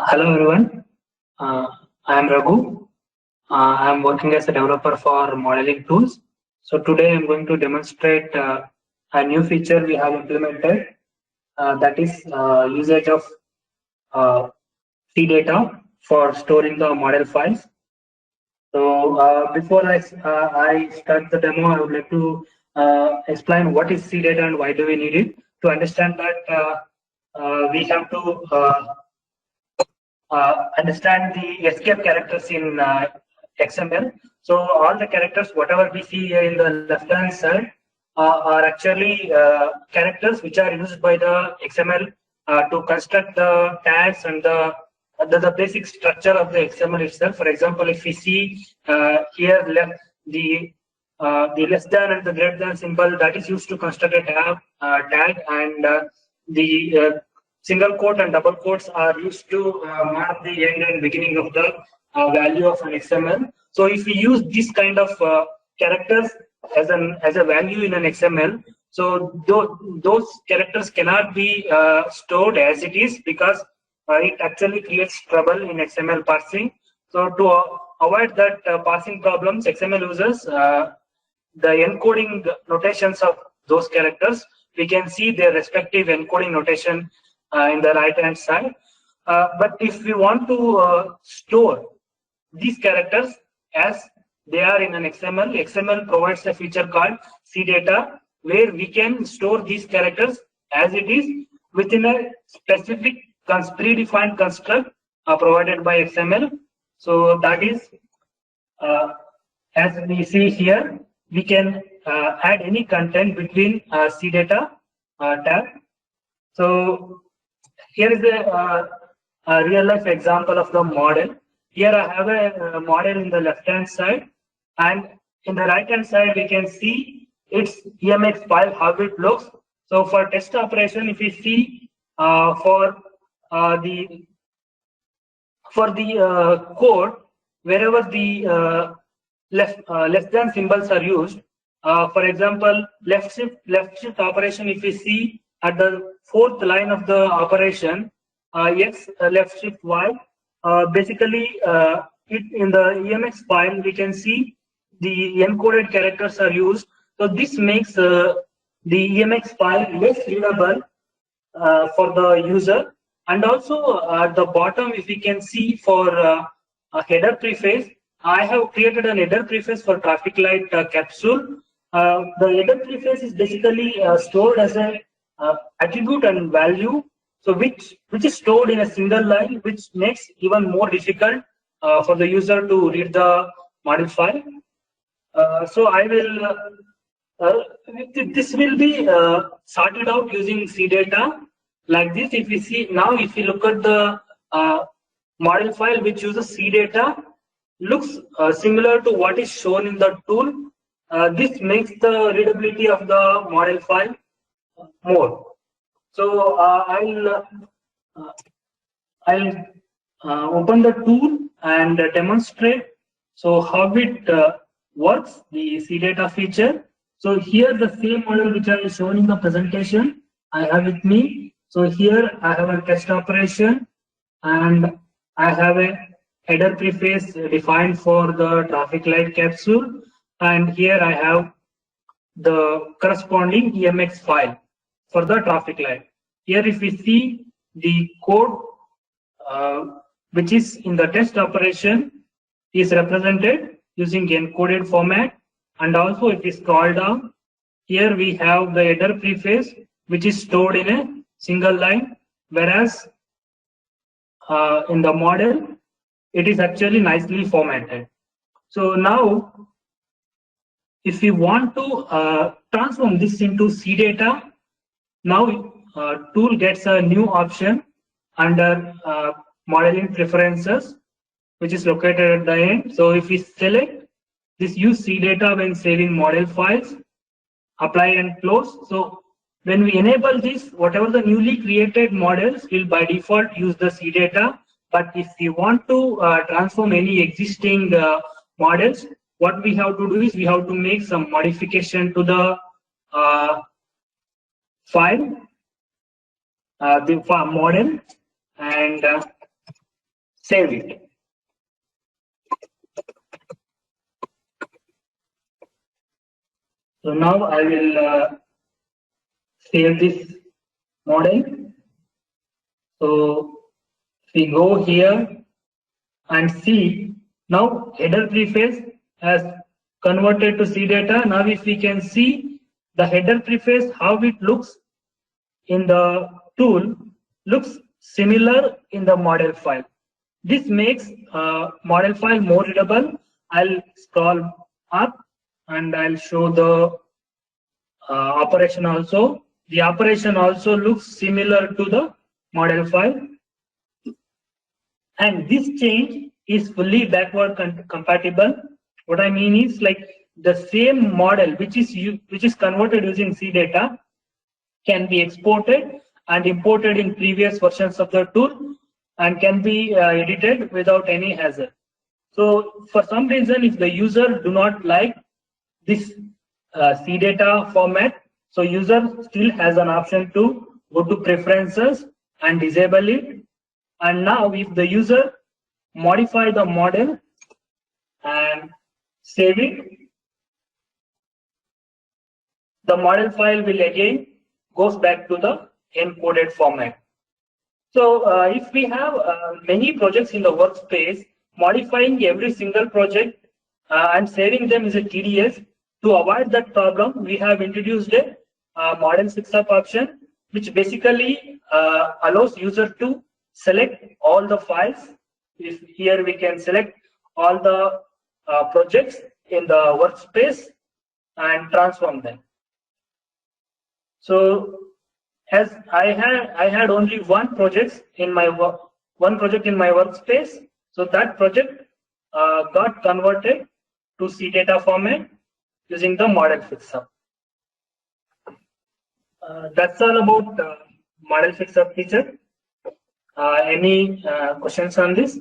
Hello everyone, I am Raghu. I am working as a developer for modeling tools. So today I am going to demonstrate a new feature we have implemented, that is usage of uh, C data for storing the model files. So before I start the demo, I would like to explain what is C data and why do we need it. To understand that, we have to understand the escape characters in XML. So all the characters, whatever we see here in the left-hand side, are actually characters which are used by the XML to construct the tags and the basic structure of the XML itself. For example, if we see here left the less than and the greater than symbol, that is used to construct a tag, and the single quote and double quotes are used to mark the end and beginning of the value of an XML. So if we use this kind of characters as a value in an XML, so those characters cannot be stored as it is, because it actually creates trouble in XML parsing. So to avoid that parsing problems, XML users the encoding notations of those characters. We can see their respective encoding notation in the right hand side. But if we want to store these characters as they are in an XML, XML provides a feature called C data, where we can store these characters as it is within a specific predefined construct provided by XML. So that is, as we see here, we can add any content between C data tab. So here is a real life example of the model. Here I have a model in the left hand side, and in the right hand side we can see its EMX file, how it looks. So for test operation, if we see for the code, wherever the less than symbols are used, for example, left shift operation, if we see at the fourth line of the operation, X left shift Y, basically it in the EMX file we can see the encoded characters are used. So this makes the EMX file less readable for the user. And also at the bottom, if we can see for a header preface, I have created an header preface for traffic light capsule. The header preface is basically stored as a attribute and value, so which is stored in a single line, which makes even more difficult for the user to read the model file. So I will this will be sorted out using C data like this. If we see now, if we look at the model file which uses C data, looks similar to what is shown in the tool. This makes the readability of the model file more. So I'll open the tool and demonstrate so how it works, the C data feature. So here the same model which I shown in the presentation I have with me. So here I have a test operation, and I have a header preface defined for the traffic light capsule, and here I have the corresponding EMX file for the traffic light. Here if we see the code which is in the test operation is represented using encoded format, and also if we scroll down, here we have the header preface which is stored in a single line, whereas in the model it is actually nicely formatted. So now if we want to transform this into C data, now tool gets a new option under modeling preferences, which is located at the end. So if we select this use C data when saving model files, apply and close. So when we enable this, whatever the newly created models will by default use the C data. But if we want to transform any existing models, what we have to do is we have to make some modification to the file, the model, and save it. So now I will save this model. So if we go here and see, now header preface has converted to C data. Now if we can see the header preface, how it looks in the tool looks similar in the model file. This makes model file more readable. I'll scroll up and I'll show the operation also. The operation also looks similar to the model file. And this change is fully backward compatible. What I mean is, like, the same model which is converted using C data can be exported and imported in previous versions of the tool and can be edited without any hazard. So for some reason, if the user do not like this C data format, so user still has an option to go to preferences and disable it. And now if the user modify the model and save it, the model file will again goes back to the encoded format. So if we have many projects in the workspace, modifying every single project and saving them is a tedious. To avoid that problem, we have introduced a model fix-up option, which basically allows user to select all the files. If here we can select all the projects in the workspace and transform them. So as I had only one project in my workspace, so that project got converted to C data format using the model fix-up. That's all about model fix-up feature. Any questions on this?